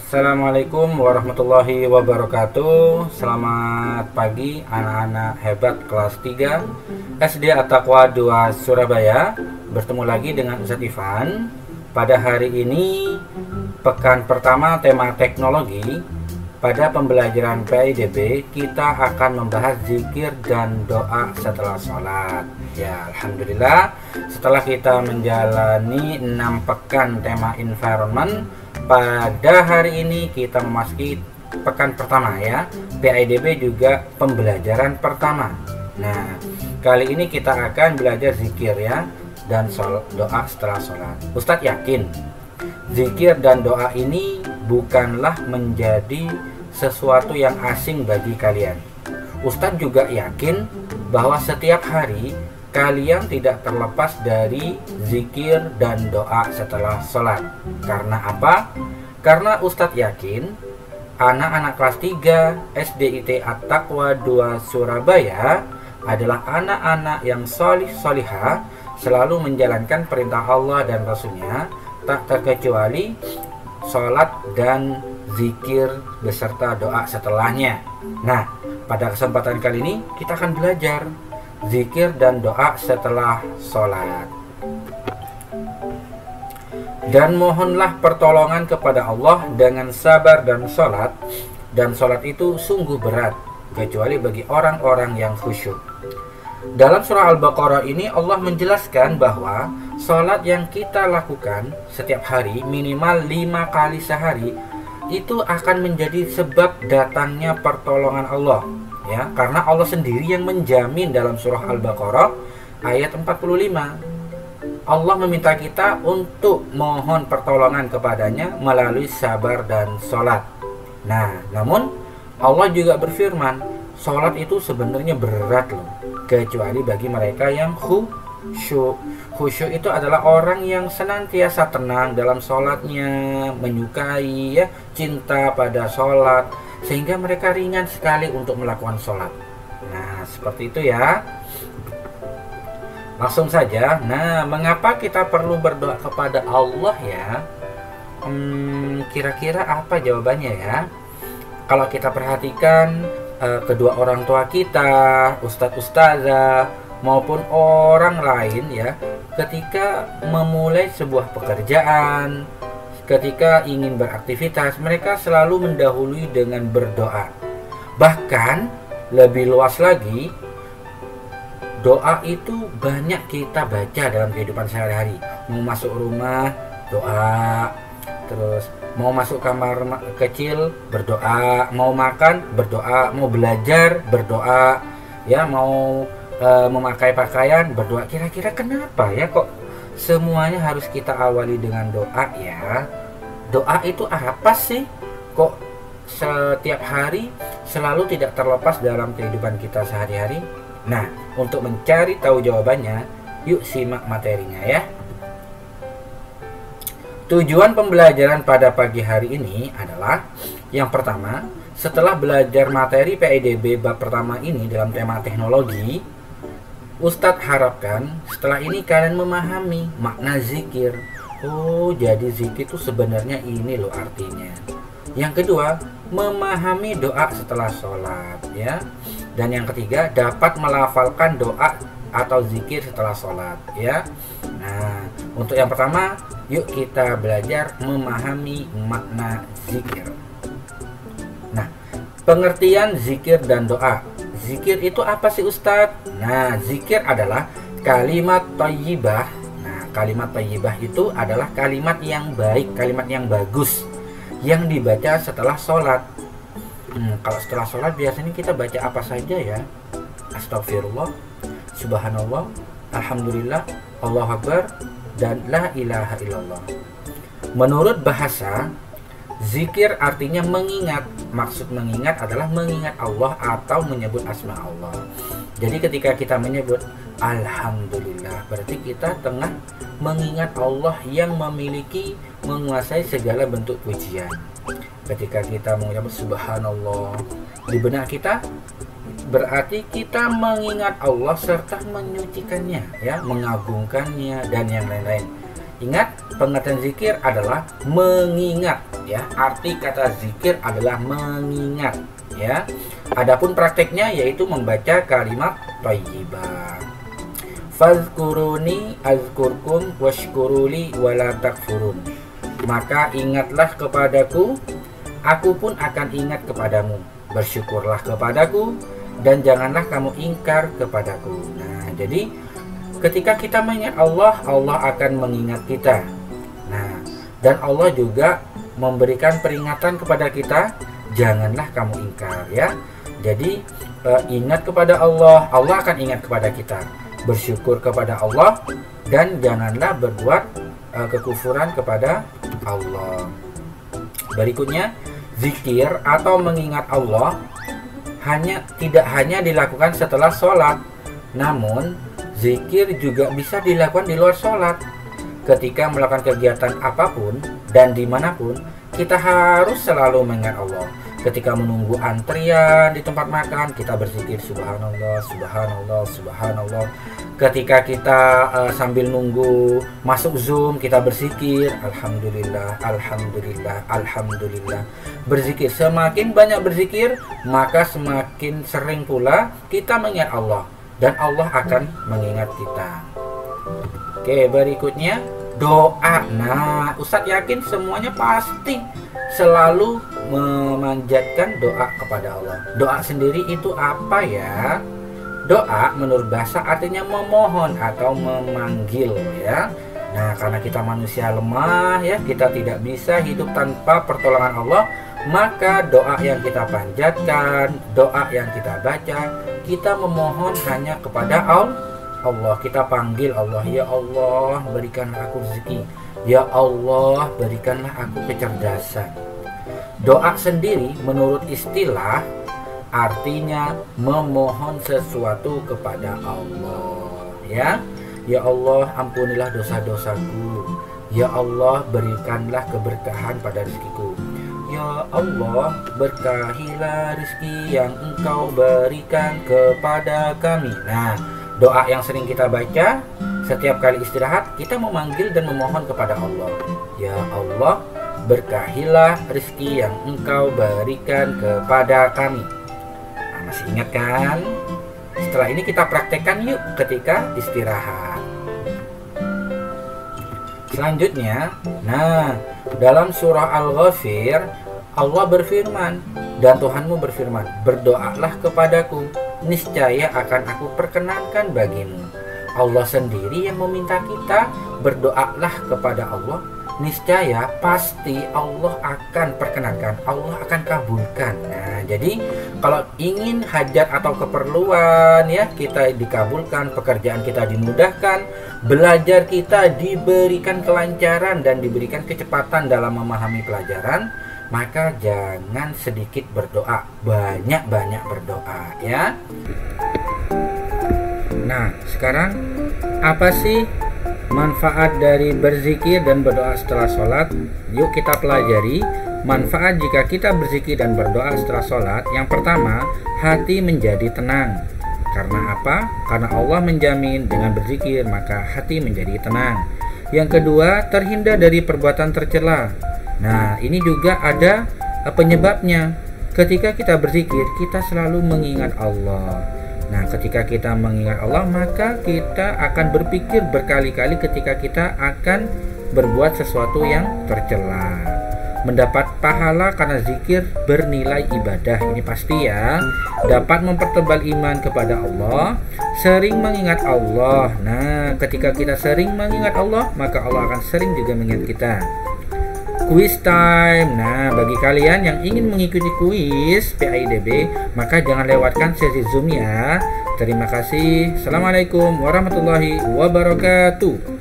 Assalamualaikum warahmatullahi wabarakatuh. Selamat pagi anak-anak hebat kelas 3 SD At-Taqwa 2 Surabaya. Bertemu lagi dengan Ustadz Ivan. Pada hari ini pekan pertama tema teknologi. Pada pembelajaran PIDB kita akan membahas zikir dan doa setelah sholat. Ya, alhamdulillah setelah kita menjalani 6 pekan tema environment, pada hari ini kita memasuki pekan pertama ya. PIDB juga pembelajaran pertama. Nah, kali ini kita akan belajar zikir ya dan doa setelah sholat. Ustadz yakin zikir dan doa ini bukanlah menjadi sesuatu yang asing bagi kalian. Ustadz juga yakin bahwa setiap hari kalian tidak terlepas dari zikir dan doa setelah sholat. Karena apa? Karena Ustadz yakin anak-anak kelas 3 SDIT At-Taqwa 2 Surabaya adalah anak-anak yang solih-solihah, selalu menjalankan perintah Allah dan Rasulnya, tak terkecuali sholat dan zikir beserta doa setelahnya. Nah, pada kesempatan kali ini kita akan belajar zikir dan doa setelah sholat. Dan mohonlah pertolongan kepada Allah dengan sabar dan sholat. Dan sholat itu sungguh berat, kecuali bagi orang-orang yang khusyuk. Dalam surah Al-Baqarah ini Allah menjelaskan bahwa sholat yang kita lakukan setiap hari minimal 5 kali sehari itu akan menjadi sebab datangnya pertolongan Allah. Ya, karena Allah sendiri yang menjamin dalam surah Al-Baqarah ayat 45. Allah meminta kita untuk mohon pertolongan kepadanya melalui sabar dan sholat. Nah, namun Allah juga berfirman, sholat itu sebenarnya berat loh, kecuali bagi mereka yang khusyuk. Khusyuk itu adalah orang yang senantiasa tenang dalam sholatnya, menyukai ya, cinta pada sholat, sehingga mereka ringan sekali untuk melakukan sholat. Nah, seperti itu ya. Langsung saja. Nah, mengapa kita perlu berdoa kepada Allah ya? Kira-kira apa jawabannya ya? Kalau kita perhatikan kedua orang tua kita, ustadz ustazah maupun orang lain ya, ketika memulai sebuah pekerjaan, ketika ingin beraktivitas, mereka selalu mendahului dengan berdoa. Bahkan lebih luas lagi, doa itu banyak kita baca dalam kehidupan sehari-hari. Mau masuk rumah, doa. Terus mau masuk kamar kecil, berdoa. Mau makan, berdoa. Mau belajar, berdoa. Ya, mau memakai pakaian, berdoa. Kira-kira kenapa ya kok semuanya harus kita awali dengan doa ya? Doa itu apa sih? Kok setiap hari selalu tidak terlepas dalam kehidupan kita sehari-hari? Nah, untuk mencari tahu jawabannya, yuk simak materinya ya. Tujuan pembelajaran pada pagi hari ini adalah yang pertama, setelah belajar materi PIDB bab pertama ini dalam tema teknologi, Ustadz harapkan setelah ini kalian memahami makna zikir. Oh, jadi zikir itu sebenarnya ini loh artinya. Yang kedua, memahami doa setelah sholat ya. Dan yang ketiga, dapat melafalkan doa atau zikir setelah sholat ya. Nah, untuk yang pertama, yuk kita belajar memahami makna zikir. Nah, pengertian zikir dan doa. Zikir itu apa sih Ustadz? Nah, zikir adalah kalimat thayyibah. Nah, kalimat thayyibah itu adalah kalimat yang baik, kalimat yang bagus, yang dibaca setelah sholat. Kalau setelah sholat biasanya kita baca apa saja ya? Astagfirullah, subhanallah, alhamdulillah, Allahu akbar, dan la ilaha illallah. Menurut bahasa, zikir artinya mengingat. Maksud mengingat adalah mengingat Allah atau menyebut asma Allah. Jadi ketika kita menyebut alhamdulillah, berarti kita tengah mengingat Allah yang memiliki, menguasai segala bentuk pujian. Ketika kita mengucap subhanallah di benak kita, berarti kita mengingat Allah serta menyucikannya ya, mengagungkannya dan yang lain-lain. Ingat, pengertian zikir adalah mengingat ya. Arti kata zikir adalah mengingat ya. Adapun prakteknya yaitu membaca kalimat thayyibah. Fazkuruni azkurkum washkuruli wala takfurun. Maka ingatlah kepadaku, aku pun akan ingat kepadamu. Bersyukurlah kepadaku dan janganlah kamu ingkar kepadaku. Nah, jadi ketika kita mengingat Allah, Allah akan mengingat kita. Nah, dan Allah juga memberikan peringatan kepada kita, janganlah kamu ingkar ya. Jadi ingat kepada Allah, Allah akan ingat kepada kita. Bersyukur kepada Allah dan janganlah berbuat kekufuran kepada Allah. Berikutnya, zikir atau mengingat Allah tidak hanya dilakukan setelah sholat, namun zikir juga bisa dilakukan di luar sholat. Ketika melakukan kegiatan apapun dan dimanapun, kita harus selalu mengingat Allah. Ketika menunggu antrian di tempat makan, kita berzikir subhanallah, subhanallah, subhanallah. Ketika kita sambil nunggu masuk Zoom, kita berzikir alhamdulillah, alhamdulillah, alhamdulillah. Berzikir, semakin banyak berzikir, maka semakin sering pula kita mengingat Allah dan Allah akan mengingat kita. Oke, berikutnya doa. Nah, Ustadz yakin semuanya pasti selalu memanjatkan doa kepada Allah. Doa sendiri itu apa ya? Doa menurut bahasa artinya memohon atau memanggil ya. Nah, karena kita manusia lemah ya, kita tidak bisa hidup tanpa pertolongan Allah, maka doa yang kita panjatkan, doa yang kita baca, kita memohon hanya kepada Allah. Kita panggil Allah, ya Allah berikanlah aku rezeki, ya Allah berikanlah aku kecerdasan. Doa sendiri menurut istilah artinya memohon sesuatu kepada Allah ya. Ya Allah ampunilah dosa-dosaku, ya Allah berikanlah keberkahan pada rezekiku, ya Allah berkahilah rezeki yang Engkau berikan kepada kami. Nah, doa yang sering kita baca setiap kali istirahat, kita memanggil dan memohon kepada Allah, ya Allah berkahilah rezeki yang Engkau berikan kepada kami. Nah, masih ingat kan? Setelah ini kita praktekkan yuk ketika istirahat. Selanjutnya, nah dalam surah Al-Ghafir Allah berfirman, dan Tuhanmu berfirman, berdoalah kepadaku, niscaya akan aku perkenankan bagimu. Allah sendiri yang meminta kita berdoalah kepada Allah, niscaya pasti Allah akan perkenankan, Allah akan kabulkan. Nah, jadi kalau ingin hajat atau keperluan ya kita dikabulkan, pekerjaan kita dimudahkan, belajar kita diberikan kelancaran dan diberikan kecepatan dalam memahami pelajaran, maka jangan sedikit berdoa, banyak-banyak berdoa ya. Nah, sekarang apa sih manfaat dari berzikir dan berdoa setelah sholat? Yuk kita pelajari manfaat jika kita berzikir dan berdoa setelah sholat. Yang pertama, hati menjadi tenang. Karena apa? Karena Allah menjamin dengan berzikir maka hati menjadi tenang. Yang kedua, terhindar dari perbuatan tercela. Nah, ini juga ada penyebabnya. Ketika kita berzikir, kita selalu mengingat Allah. Nah, ketika kita mengingat Allah, maka kita akan berpikir berkali-kali ketika kita akan berbuat sesuatu yang tercela. Mendapat pahala karena zikir bernilai ibadah, ini pasti ya. Dapat mempertebal iman kepada Allah, sering mengingat Allah. Nah, ketika kita sering mengingat Allah, maka Allah akan sering juga mengingat kita. Quiz time. Nah, bagi kalian yang ingin mengikuti kuis PAIDB, maka jangan lewatkan sesi Zoom ya. Terima kasih. Assalamualaikum warahmatullahi wabarakatuh.